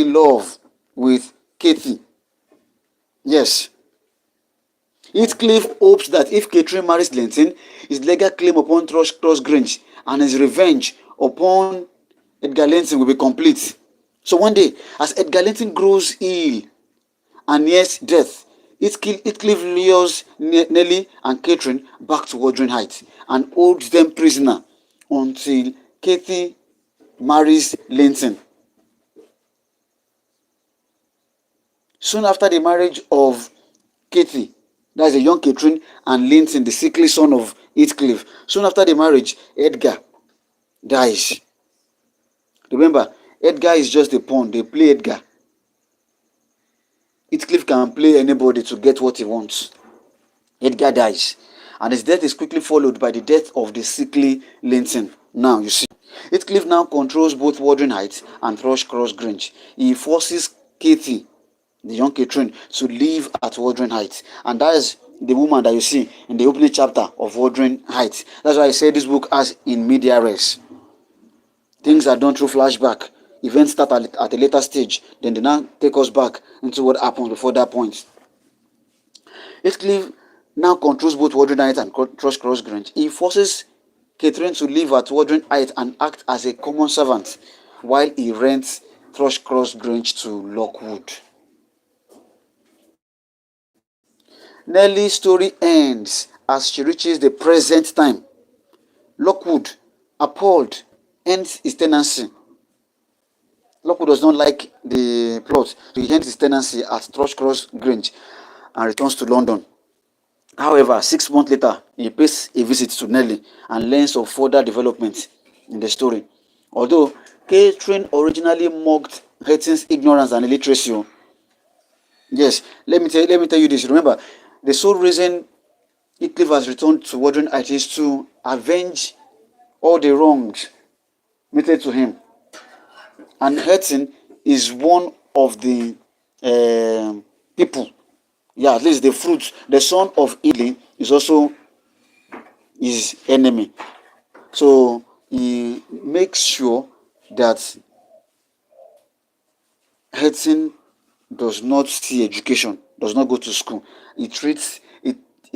in love with Kathy. Yes. Heathcliff hopes that if Catherine marries Linton, his legal claim upon Thrushcross Grange and his revenge upon Edgar Linton will be complete. So one day, as Edgar Linton grows ill and nears death, Heathcliff lures Nellie and Catherine back to Wuthering Heights and holds them prisoner until Kathy marries Linton. Soon after the marriage of Kathy, that's the young Catherine, and Linton, the sickly son of Heathcliff, soon after the marriage, Edgar dies. Remember, Edgar is just a pawn. They play Edgar. Heathcliff can play anybody to get what he wants. Edgar dies, and his death is quickly followed by the death of the sickly Linton. Now, you see, Heathcliff now controls both Wuthering Heights and Thrushcross Grange. He forces Kathy, the young Catherine, to live at Wuthering Heights, and that is the woman that you see in the opening chapter of Wuthering Heights. That's why I say this book has in media res. Things are done through flashback. Events start at a later stage, then they now take us back into what happens before that point. Heathcliff now controls both Wuthering Heights and Thrushcross Grange. He forces Catherine to live at Wuthering Heights and act as a common servant, while he rents Thrushcross Grange to Lockwood. Nellie's story ends as she reaches the present time. Lockwood, appalled, ends his tenancy. Lockwood does not like the plot, so he ends his tenancy at Thrushcross Grange and returns to London. However, 6 months later, he pays a visit to Nellie and learns of further developments in the story. Although Catherine originally mocked Hetton's ignorance and illiteracy. Yes, let me tell you this. Remember, the sole reason Heathcliff has returned to Wuthering Heights is to avenge all the wrongs meted to him. And Hetton is one of the people. Yeah, at least the fruit. The son of Ely is also his enemy. So he makes sure that Hetton does not see education, does not go to school. It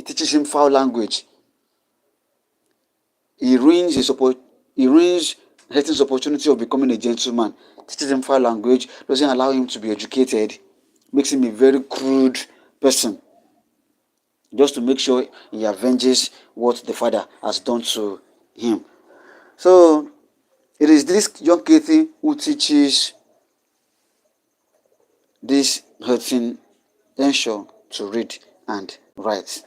teaches him foul language. He ruins Hetton's opportunity of becoming a gentleman. Teaches him foul language, doesn't allow him to be educated, makes him a very crude person. Just to make sure he avenges what the father has done to him. So it is this young Kathy who teaches this Hetton Henshaw to read and write.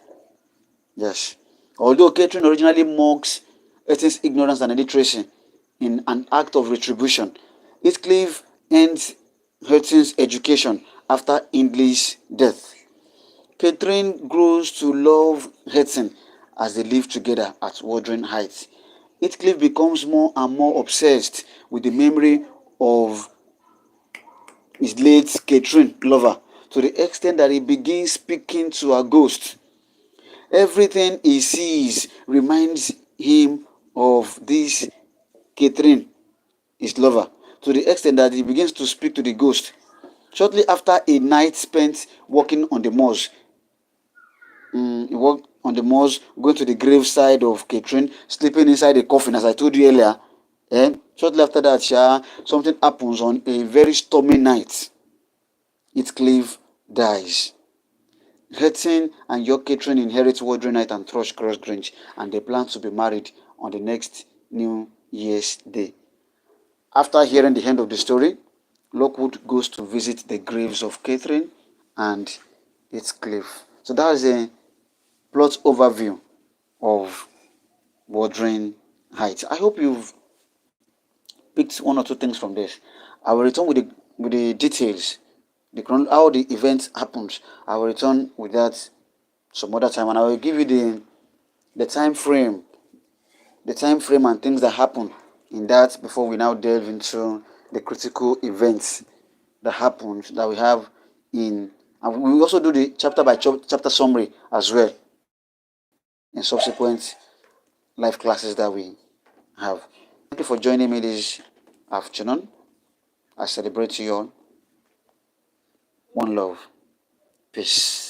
Yes. Although Catherine originally mocks Hetton's ignorance and illiteracy in an act of retribution, Heathcliff ends Hetton's education after Hindley's death. Catherine grows to love Hetton as they live together at Wuthering Heights. Heathcliff becomes more and more obsessed with the memory of his late Catherine lover, to the extent that he begins speaking to a ghost. Everything he sees reminds him of this Catherine, his lover, to the extent that he begins to speak to the ghost. Shortly after a night spent walking on the moors, he walked on the moors, going to the graveside of Catherine, sleeping inside a coffin, as I told you earlier. Shortly after that, something happens on a very stormy night. Heathcliff dies. Hetton and young Catherine inherit Wuthering Heights and Thrushcross Grange, and they plan to be married on the next New Year's Day. After hearing the end of the story, Lockwood goes to visit the graves of Catherine and Heathcliff. So that is a plot overview of Wuthering Heights. I hope you've picked one or two things from this. I will return with the details, how the event happened. I will return with that some other time, and I will give you the time frame and things that happen in that before we now delve into the critical events that happened that we have in, and we will also do the chapter by chapter summary as well in subsequent live classes that we have. Thank you for joining me this afternoon. I celebrate you all. One love. Peace.